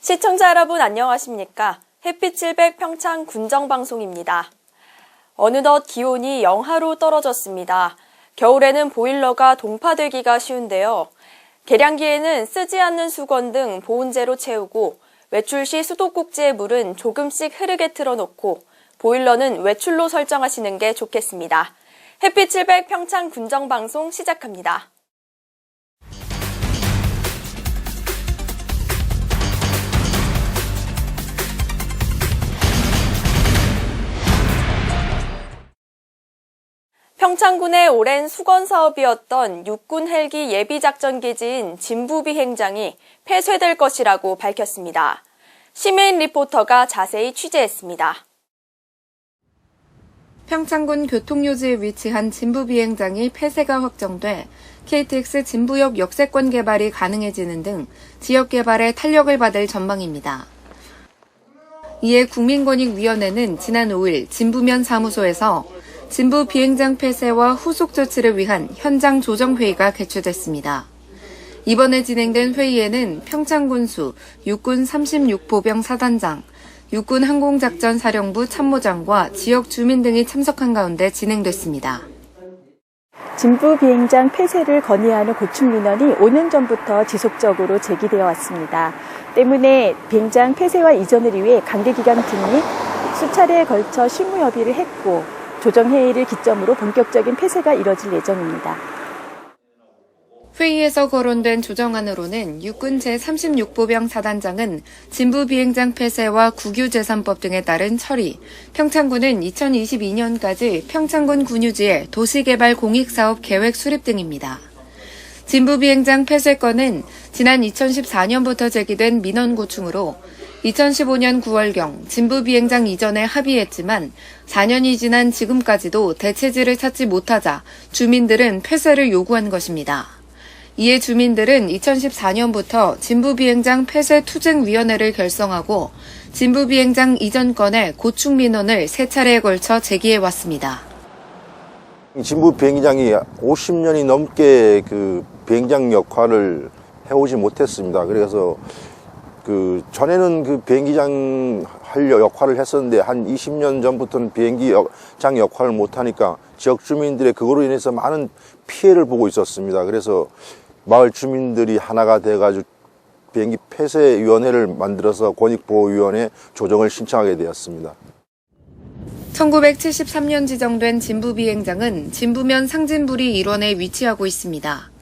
시청자 여러분 안녕하십니까? 햇빛 700 평창 군정방송입니다. 어느덧 기온이 영하로 떨어졌습니다. 겨울에는 보일러가 동파되기가 쉬운데요. 계량기에는 쓰지 않는 수건 등 보온재로 채우고 외출 시 수도꼭지의 물은 조금씩 흐르게 틀어놓고 보일러는 외출로 설정하시는 게 좋겠습니다. 햇빛 700 평창 군정방송 시작합니다. 평창군의 오랜 수건 사업이었던 육군 헬기 예비작전기지인 진부비행장이 폐쇄될 것이라고 밝혔습니다. 시메인 리포터가 자세히 취재했습니다. 평창군 교통요지에 위치한 진부비행장이 폐쇄가 확정돼 KTX 진부역 역세권 개발이 가능해지는 등 지역 개발에 탄력을 받을 전망입니다. 이에 국민권익위원회는 지난 5일 진부면 사무소에서 진부 비행장 폐쇄와 후속 조치를 위한 현장 조정회의가 개최됐습니다. 이번에 진행된 회의에는 평창군수 육군 36보병 사단장, 육군 항공작전사령부 참모장과 지역 주민 등이 참석한 가운데 진행됐습니다. 진부 비행장 폐쇄를 건의하는 고충 민원이 5년 전부터 지속적으로 제기되어 왔습니다. 때문에 비행장 폐쇄와 이전을 위해 관계기관팀이 수차례에 걸쳐 실무 협의를 했고 조정회의를 기점으로 본격적인 폐쇄가 이뤄질 예정입니다. 회의에서 거론된 조정안으로는 육군 제36보병 사단장은 진부 비행장 폐쇄와 국유재산법 등에 따른 처리, 평창군은 2022년까지 평창군 군유지의 도시개발 공익사업 계획 수립 등입니다. 진부 비행장 폐쇄건은 지난 2014년부터 제기된 민원 고충으로 2015년 9월경 진부 비행장 이전에 합의했지만 4년이 지난 지금까지도 대체지를 찾지 못하자 주민들은 폐쇄를 요구한 것입니다. 이에 주민들은 2014년부터 진부 비행장 폐쇄 투쟁위원회를 결성하고 진부 비행장 이전 건의 고충 민원을 3차례에 걸쳐 제기해왔습니다. 진부 비행장이 50년이 넘게 그 비행장 역할을 해오지 못했습니다. 그래서 전에는 그 비행기장 할 역할을 했었는데 한 20년 전부터는 비행기장 역할을 못하니까 지역 주민들의 그거로 인해서 많은 피해를 보고 있었습니다. 그래서 마을 주민들이 하나가 돼가지고 비행기 폐쇄위원회를 만들어서 권익보호위원회 조정을 신청하게 되었습니다. 1973년 지정된 진부 비행장은 진부면 상진부리 일원에 위치하고 있습니다.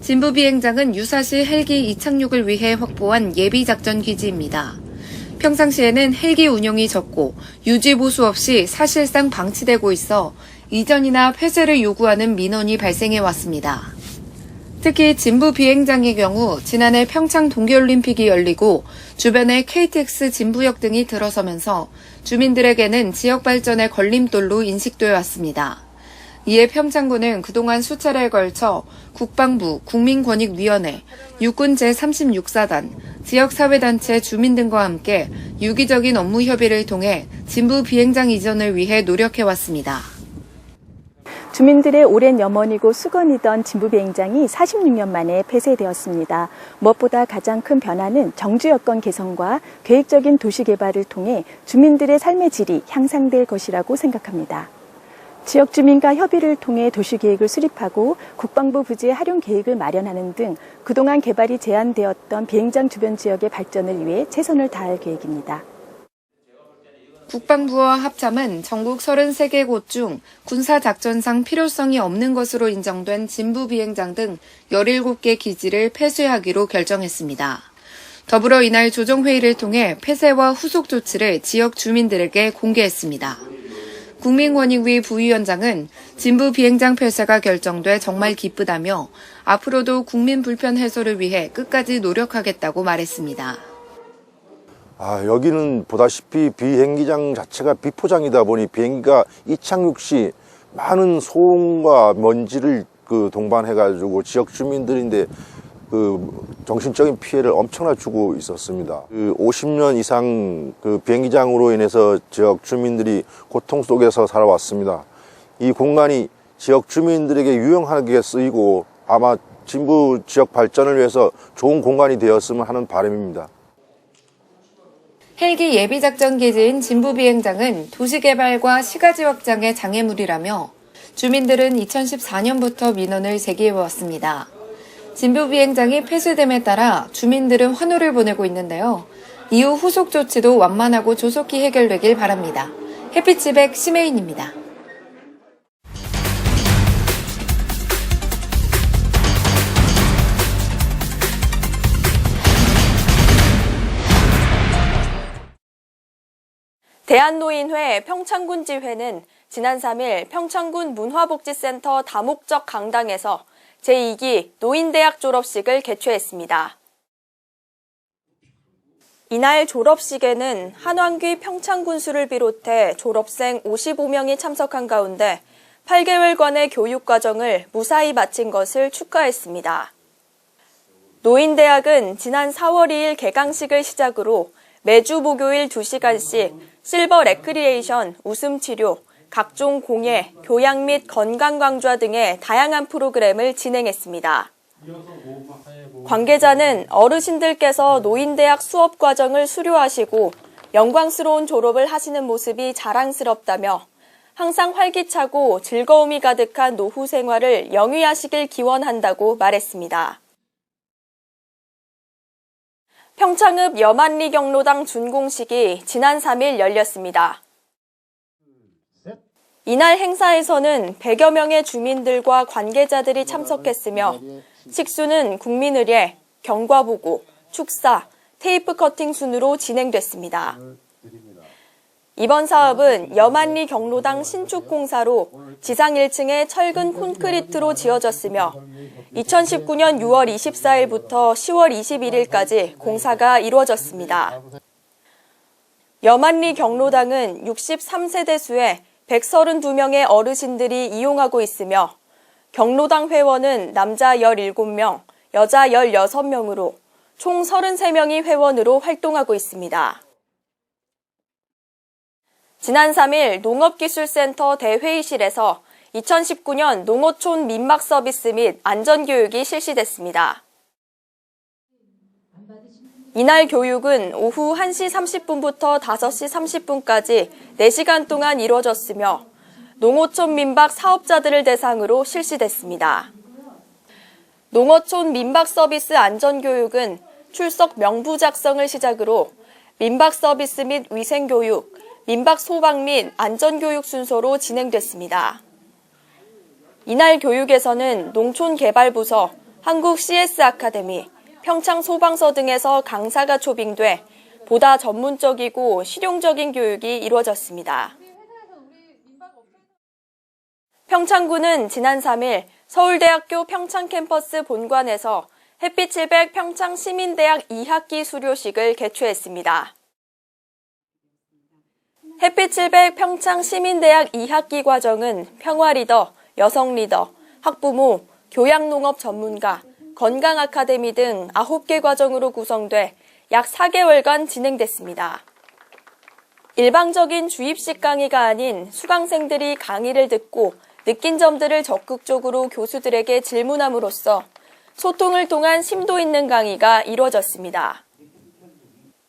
진부 비행장은 유사시 헬기 이착륙을 위해 확보한 예비작전 기지입니다. 평상시에는 헬기 운용이 적고 유지 보수 없이 사실상 방치되고 있어 이전이나 폐쇄를 요구하는 민원이 발생해 왔습니다. 특히 진부 비행장의 경우 지난해 평창 동계올림픽이 열리고 주변에 KTX 진부역 등이 들어서면서 주민들에게는 지역 발전의 걸림돌로 인식되어 왔습니다. 이에 평창군은 그동안 수차례에 걸쳐 국방부, 국민권익위원회, 육군 제36사단, 지역사회단체 주민 등과 함께 유기적인 업무 협의를 통해 진부 비행장 이전을 위해 노력해왔습니다. 주민들의 오랜 염원이고 수건이던 진부 비행장이 46년 만에 폐쇄되었습니다. 무엇보다 가장 큰 변화는 정주 여건 개선과 계획적인 도시 개발을 통해 주민들의 삶의 질이 향상될 것이라고 생각합니다. 지역 주민과 협의를 통해 도시계획을 수립하고 국방부 부지의 활용 계획을 마련하는 등 그동안 개발이 제한되었던 비행장 주변 지역의 발전을 위해 최선을 다할 계획입니다. 국방부와 합참은 전국 33개 곳 중 군사작전상 필요성이 없는 것으로 인정된 진부 비행장 등 17개 기지를 폐쇄하기로 결정했습니다. 더불어 이날 조정회의를 통해 폐쇄와 후속 조치를 지역 주민들에게 공개했습니다. 국민권익위 부위원장은 진부 비행장 폐쇄가 결정돼 정말 기쁘다며 앞으로도 국민 불편 해소를 위해 끝까지 노력하겠다고 말했습니다. 여기는 보다시피 비행기장 자체가 비포장이다 보니 비행기가 이착륙 시 많은 소음과 먼지를 동반해가지고 지역 주민들인데 정신적인 피해를 엄청나게 주고 있었습니다. 50년 이상 비행기장으로 인해서 지역 주민들이 고통 속에서 살아왔습니다. 이 공간이 지역 주민들에게 유용하게 쓰이고 아마 진부 지역 발전을 위해서 좋은 공간이 되었으면 하는 바람입니다. 헬기 예비작전 기지인 진부비행장은 도시개발과 시가지 확장의 장애물이라며 주민들은 2014년부터 민원을 제기해왔습니다. 진부비행장이 폐쇄됨에 따라 주민들은 환호를 보내고 있는데요. 이후 후속 조치도 완만하고 조속히 해결되길 바랍니다. 햇빛700 심혜인입니다. 대한노인회 평창군지회는 지난 3일 평창군 문화복지센터 다목적 강당에서 제2기 노인대학 졸업식을 개최했습니다. 이날 졸업식에는 한왕귀 평창군수를 비롯해 졸업생 55명이 참석한 가운데 8개월간의 교육과정을 무사히 마친 것을 축하했습니다. 노인대학은 지난 4월 2일 개강식을 시작으로 매주 목요일 2시간씩 실버 레크리에이션, 웃음치료, 각종 공예, 교양 및 건강 강좌 등의 다양한 프로그램을 진행했습니다. 관계자는 어르신들께서 노인대학 수업 과정을 수료하시고 영광스러운 졸업을 하시는 모습이 자랑스럽다며 항상 활기차고 즐거움이 가득한 노후 생활을 영위하시길 기원한다고 말했습니다. 평창읍 여만리 경로당 준공식이 지난 3일 열렸습니다. 이날 행사에서는 100여 명의 주민들과 관계자들이 참석했으며 식수는 국민의례, 경과보고, 축사, 테이프 커팅 순으로 진행됐습니다. 이번 사업은 여만리 경로당 신축 공사로 지상 1층에 철근 콘크리트로 지어졌으며 2019년 6월 24일부터 10월 21일까지 공사가 이루어졌습니다. 여만리 경로당은 63세대 수에 132명의 어르신들이 이용하고 있으며 경로당 회원은 남자 17명, 여자 16명으로 총 33명이 회원으로 활동하고 있습니다. 지난 3일 농업기술센터 대회의실에서 2019년 농어촌 민박 서비스 및 안전교육이 실시됐습니다. 이날 교육은 오후 1시 30분부터 5시 30분까지 4시간 동안 이루어졌으며 농어촌 민박 사업자들을 대상으로 실시됐습니다. 농어촌 민박 서비스 안전교육은 출석 명부 작성을 시작으로 민박 서비스 및 위생교육, 민박 소방 및 안전교육 순서로 진행됐습니다. 이날 교육에서는 농촌개발부서, 한국 CS 아카데미, 평창소방서 등에서 강사가 초빙돼 보다 전문적이고 실용적인 교육이 이루어졌습니다. 평창군은 지난 3일 서울대학교 평창캠퍼스 본관에서 햇빛700 평창시민대학 2학기 수료식을 개최했습니다. 햇빛700 평창시민대학 2학기 과정은 평화리더, 여성리더, 학부모, 교양농업 전문가, 건강아카데미 등 9개 과정으로 구성돼 약 4개월간 진행됐습니다. 일방적인 주입식 강의가 아닌 수강생들이 강의를 듣고 느낀 점들을 적극적으로 교수들에게 질문함으로써 소통을 통한 심도 있는 강의가 이루어졌습니다.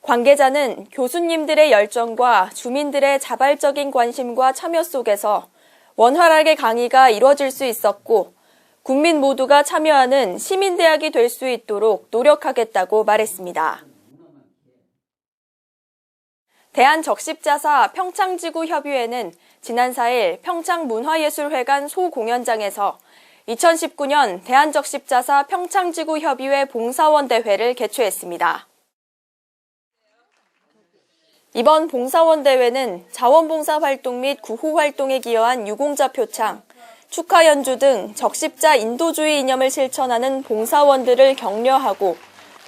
관계자는 교수님들의 열정과 주민들의 자발적인 관심과 참여 속에서 원활하게 강의가 이루어질 수 있었고 국민 모두가 참여하는 시민대학이 될 수 있도록 노력하겠다고 말했습니다. 대한적십자사 평창지구협의회는 지난 4일 평창문화예술회관 소공연장에서 2019년 대한적십자사 평창지구협의회 봉사원대회를 개최했습니다. 이번 봉사원대회는 자원봉사 활동 및 구호 활동에 기여한 유공자 표창, 축하 연주 등 적십자 인도주의 이념을 실천하는 봉사원들을 격려하고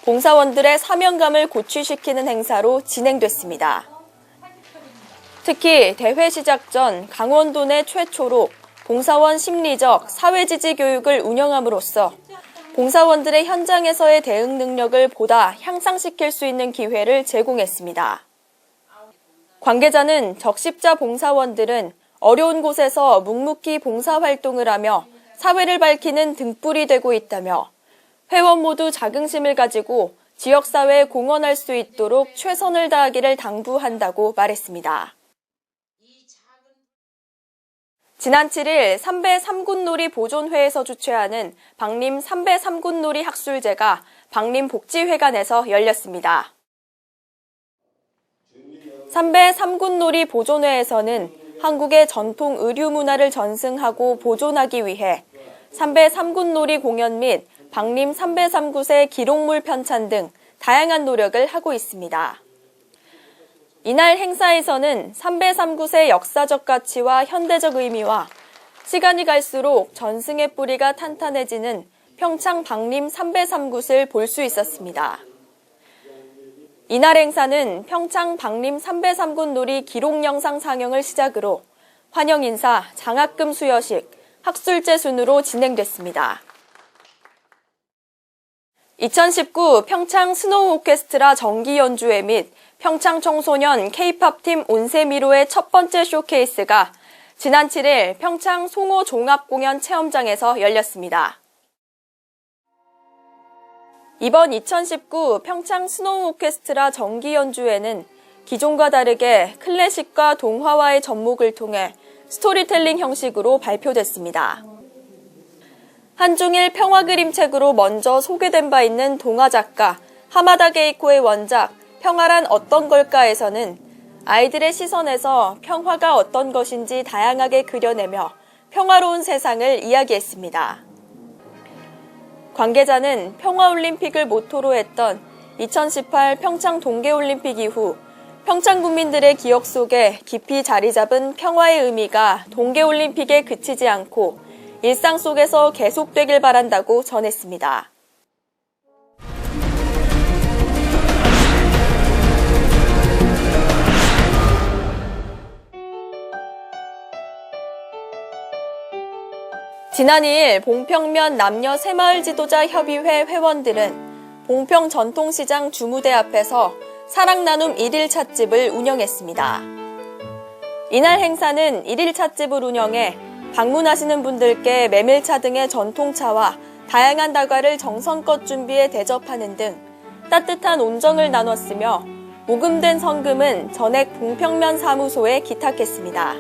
봉사원들의 사명감을 고취시키는 행사로 진행됐습니다. 특히 대회 시작 전 강원도 내 최초로 봉사원 심리적 사회지지 교육을 운영함으로써 봉사원들의 현장에서의 대응 능력을 보다 향상시킬 수 있는 기회를 제공했습니다. 관계자는 적십자 봉사원들은 어려운 곳에서 묵묵히 봉사활동을 하며 사회를 밝히는 등불이 되고 있다며 회원 모두 자긍심을 가지고 지역사회에 공헌할 수 있도록 최선을 다하기를 당부한다고 말했습니다. 지난 7일 삼배 3군놀이 보존회에서 주최하는 박림 삼배 3군놀이 학술제가 박림복지회관에서 열렸습니다. 삼배 3군놀이 보존회에서는 한국의 전통 의류 문화를 전승하고 보존하기 위해 삼배 3군놀이 공연 및 박림 삼배 3굿의 기록물 편찬 등 다양한 노력을 하고 있습니다. 이날 행사에서는 삼배 3굿의 역사적 가치와 현대적 의미와 시간이 갈수록 전승의 뿌리가 탄탄해지는 평창 박림 삼배 3굿을 볼 수 있었습니다. 이날 행사는 평창 박림 삼배 3굿 놀이 기록 영상 상영을 시작으로 환영 인사, 장학금 수여식, 학술제 순으로 진행됐습니다. 2019 평창 스노우 오케스트라 정기 연주회 및 평창 청소년 K-팝 팀 온세미로의 첫 번째 쇼케이스가 지난 7일 평창 송호 종합공연 체험장에서 열렸습니다. 이번 2019 평창 스노우 오케스트라 정기 연주회는 기존과 다르게 클래식과 동화와의 접목을 통해 스토리텔링 형식으로 발표됐습니다. 한중일 평화 그림책으로 먼저 소개된 바 있는 동화 작가 하마다 게이코의 원작 평화란 어떤 걸까에서는 아이들의 시선에서 평화가 어떤 것인지 다양하게 그려내며 평화로운 세상을 이야기했습니다. 관계자는 평화올림픽을 모토로 했던 2018 평창 동계올림픽 이후 평창 국민들의 기억 속에 깊이 자리 잡은 평화의 의미가 동계올림픽에 그치지 않고 일상 속에서 계속되길 바란다고 전했습니다. 지난 2일 봉평면 남녀 새마을 지도자 협의회 회원들은 봉평 전통시장 주무대 앞에서 사랑 나눔 1일 찻집을 운영했습니다. 이날 행사는 1일 찻집을 운영해 방문하시는 분들께 메밀차 등의 전통차와 다양한 다과를 정성껏 준비해 대접하는 등 따뜻한 온정을 나눴으며 모금된 성금은 전액 봉평면 사무소에 기탁했습니다.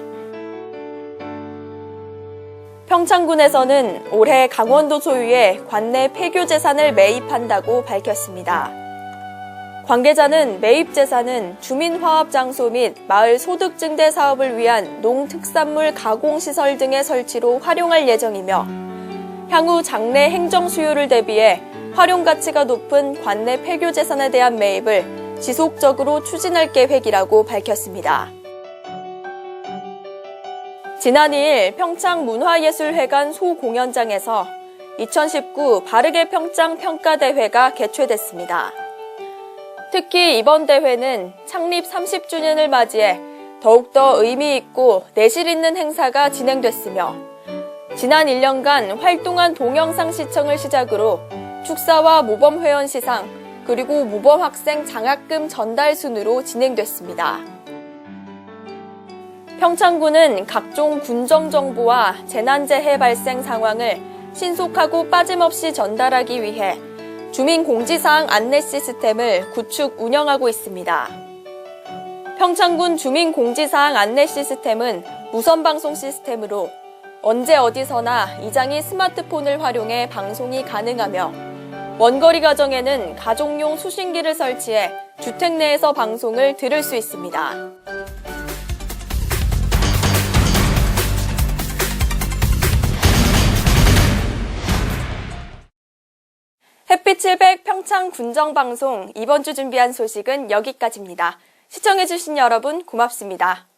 평창군에서는 올해 강원도 소유의 관내 폐교 재산을 매입한다고 밝혔습니다. 관계자는 매입 재산은 주민화합 장소 및 마을 소득 증대 사업을 위한 농특산물 가공시설 등의 설치로 활용할 예정이며 향후 장래 행정 수요를 대비해 활용 가치가 높은 관내 폐교 재산에 대한 매입을 지속적으로 추진할 계획이라고 밝혔습니다. 지난 2일 평창 문화예술회관 소공연장에서 2019 바르게 평창 평가대회가 개최됐습니다. 특히 이번 대회는 창립 30주년을 맞이해 더욱더 의미 있고 내실 있는 행사가 진행됐으며 지난 1년간 활동한 동영상 시청을 시작으로 축사와 모범회원 시상 그리고 모범학생 장학금 전달 순으로 진행됐습니다. 평창군은 각종 군정 정보와 재난재해 발생 상황을 신속하고 빠짐없이 전달하기 위해 주민공지사항 안내 시스템을 구축 운영하고 있습니다. 평창군 주민공지사항 안내 시스템은 무선방송 시스템으로 언제 어디서나 이장이 스마트폰을 활용해 방송이 가능하며 원거리 가정에는 가족용 수신기를 설치해 주택 내에서 방송을 들을 수 있습니다. 햇빛 700 평창 군정방송 이번 주 준비한 소식은 여기까지입니다. 시청해주신 여러분 고맙습니다.